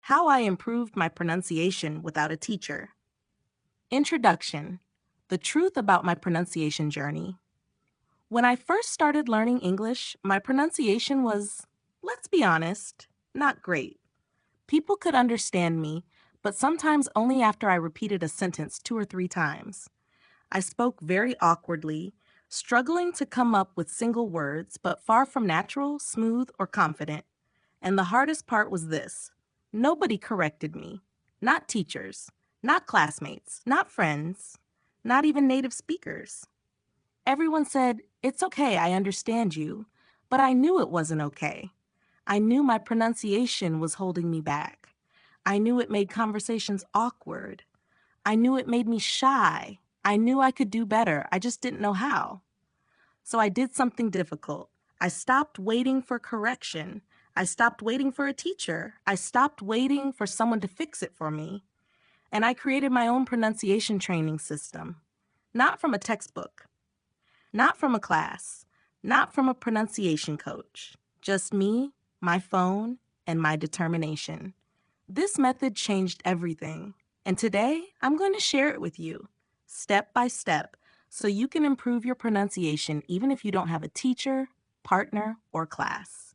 How I Improved My Pronunciation Without a Teacher. Introduction. The truth about my pronunciation journey. When I first started learning English, my pronunciation was, let's be honest, not great. People could understand me, but sometimes only after I repeated a sentence 2 or 3 times. I spoke very awkwardly, struggling to come up with single words, but far from natural, smooth, or confident. And the hardest part was this: nobody corrected me. Not teachers, not classmates, not friends, not even native speakers. Everyone said, "It's okay, I understand you," but I knew it wasn't okay. I knew my pronunciation was holding me back. I knew it made conversations awkward. I knew it made me shy. I knew I could do better, I just didn't know how. So I did something difficult. I stopped waiting for correction. I stopped waiting for a teacher. I stopped waiting for someone to fix it for me. And I created my own pronunciation training system. Not from a textbook, not from a class, not from a pronunciation coach. Just me, my phone, and my determination. This method changed everything. And today, I'm going to share it with you, step by step, so you can improve your pronunciation even if you don't have a teacher, partner, or class.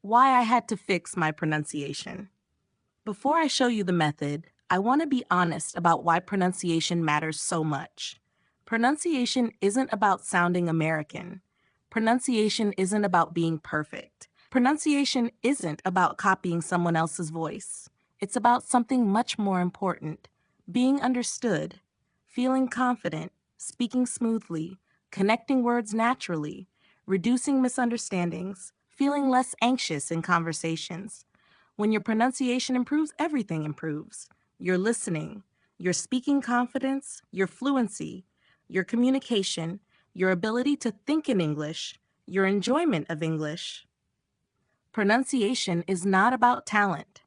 Why I had to fix my pronunciation. Before I show you the method, I want to be honest about why pronunciation matters so much. Pronunciation isn't about sounding American. Pronunciation isn't about being perfect. Pronunciation isn't about copying someone else's voice. It's about something much more important: being understood, feeling confident, speaking smoothly, connecting words naturally, reducing misunderstandings, feeling less anxious in conversations. When your pronunciation improves, everything improves. Your listening, your speaking confidence, your fluency, your communication, your ability to think in English, your enjoyment of English. Pronunciation is not about talent.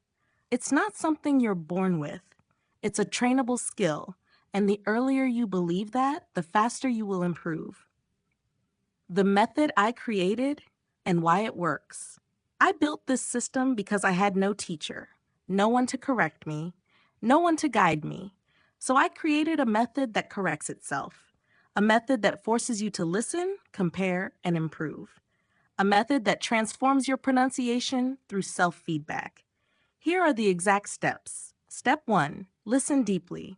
It's not something you're born with. It's a trainable skill, and the earlier you believe that, the faster you will improve. The method I created and why it works. I built this system because I had no teacher, no one to correct me, no one to guide me. So I created a method that corrects itself, a method that forces you to listen, compare, and improve, a method that transforms your pronunciation through self-feedback. Here are the exact steps. Step 1, listen deeply.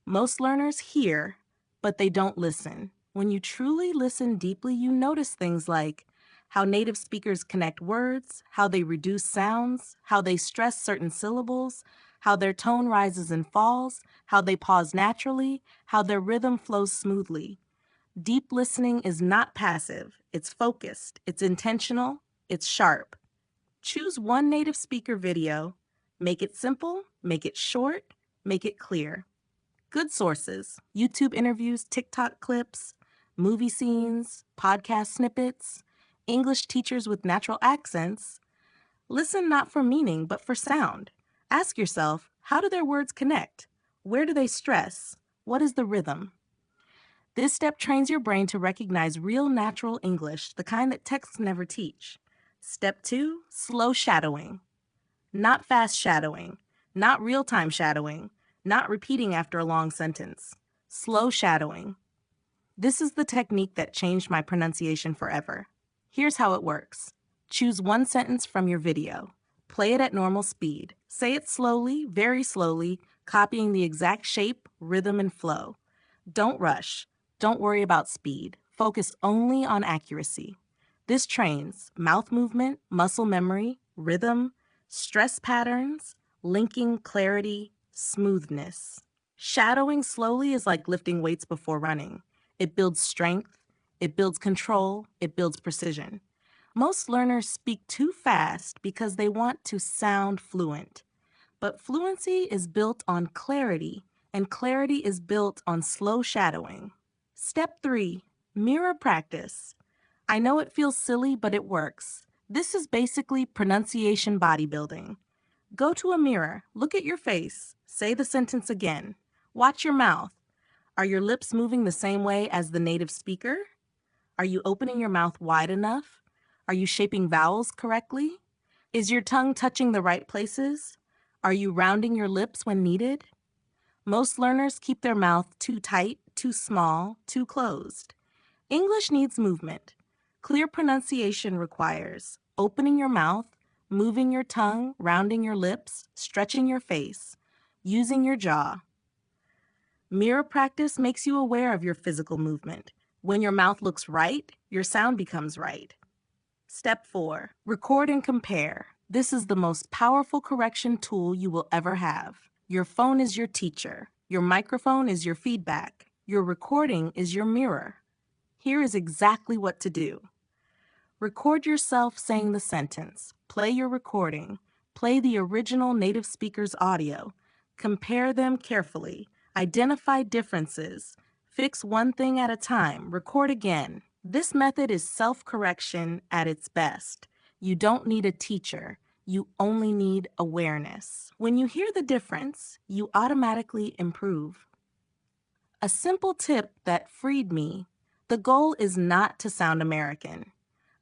Most learners hear, but they don't listen. When you truly listen deeply, you notice things like how native speakers connect words, how they reduce sounds, how they stress certain syllables, how their tone rises and falls, how they pause naturally, how their rhythm flows smoothly. Deep listening is not passive, it's focused, it's intentional, it's sharp. Choose one native speaker video, make it simple, make it short, make it clear. Good sources: YouTube interviews, TikTok clips, movie scenes, podcast snippets, English teachers with natural accents. Listen not for meaning, but for sound. Ask yourself, how do their words connect? Where do they stress? What is the rhythm? This step trains your brain to recognize real natural English, the kind that texts never teach. Step 2, slow shadowing. Not fast shadowing, not real-time shadowing, not repeating after a long sentence. Slow shadowing. This is the technique that changed my pronunciation forever. Here's how it works. Choose one sentence from your video. Play it at normal speed. Say it slowly, very slowly, copying the exact shape, rhythm, and flow. Don't rush. Don't worry about speed. Focus only on accuracy. This trains mouth movement, muscle memory, rhythm, stress patterns, linking, clarity, smoothness. Shadowing slowly is like lifting weights before running. It builds strength, it builds control, it builds precision. Most learners speak too fast because they want to sound fluent. But fluency is built on clarity, and clarity is built on slow shadowing. Step 3, mirror practice. I know it feels silly, but it works. This is basically pronunciation bodybuilding. Go to a mirror, look at your face, say the sentence again. Watch your mouth. Are your lips moving the same way as the native speaker? Are you opening your mouth wide enough? Are you shaping vowels correctly? Is your tongue touching the right places? Are you rounding your lips when needed? Most learners keep their mouth too tight, too small, too closed. English needs movement. Clear pronunciation requires opening your mouth, moving your tongue, rounding your lips, stretching your face, using your jaw. Mirror practice makes you aware of your physical movement. When your mouth looks right, your sound becomes right. Step 4. Record and compare. This is the most powerful correction tool you will ever have. Your phone is your teacher. Your microphone is your feedback. Your recording is your mirror. Here is exactly what to do. Record yourself saying the sentence. Play your recording. Play the original native speaker's audio. Compare them carefully. Identify differences. Fix one thing at a time. Record again. This method is self-correction at its best. You don't need a teacher. You only need awareness. When you hear the difference, you automatically improve. A simple tip that freed me. The goal is not to sound American.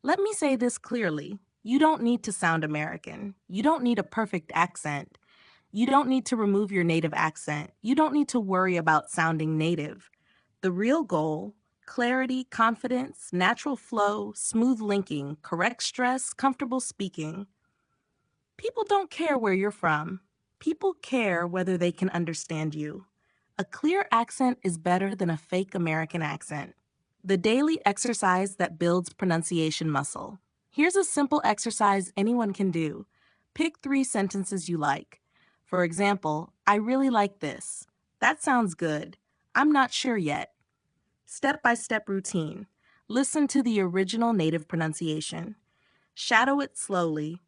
Let me say this clearly. You don't need to sound American. You don't need a perfect accent. You don't need to remove your native accent. You don't need to worry about sounding native. The real goal, clarity, confidence, natural flow, smooth linking, correct stress, comfortable speaking. People don't care where you're from. People care whether they can understand you. A clear accent is better than a fake American accent. The daily exercise that builds pronunciation muscle. Here's a simple exercise anyone can do. Pick 3 sentences you like. For example, I really like this. That sounds good. I'm not sure yet. Step-by-step routine. Listen to the original native pronunciation. Shadow it slowly.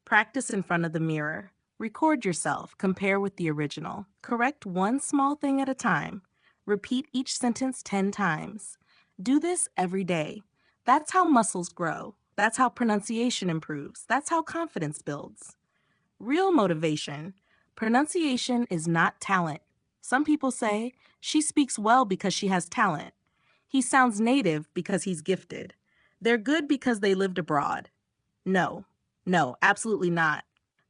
Practice in front of the mirror. Record yourself. Compare with the original. Correct one small thing at a time. Repeat each sentence 10 times. Do this every day. That's how muscles grow. That's how pronunciation improves. That's how confidence builds. Real motivation. Pronunciation is not talent. Some people say, she speaks well because she has talent. He sounds native because he's gifted. They're good because they lived abroad. No, absolutely not.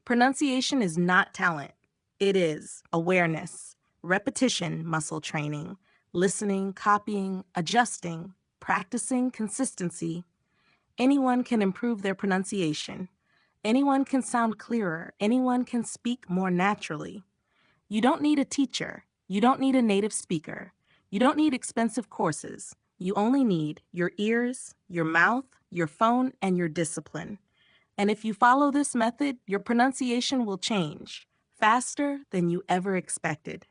Pronunciation is not talent. It is awareness, repetition, muscle training, listening, copying, adjusting, practicing, consistency. Anyone can improve their pronunciation. Anyone can sound clearer. Anyone can speak more naturally. You don't need a teacher. You don't need a native speaker. You don't need expensive courses. You only need your ears, your mouth, your phone, and your discipline. And if you follow this method, your pronunciation will change faster than you ever expected.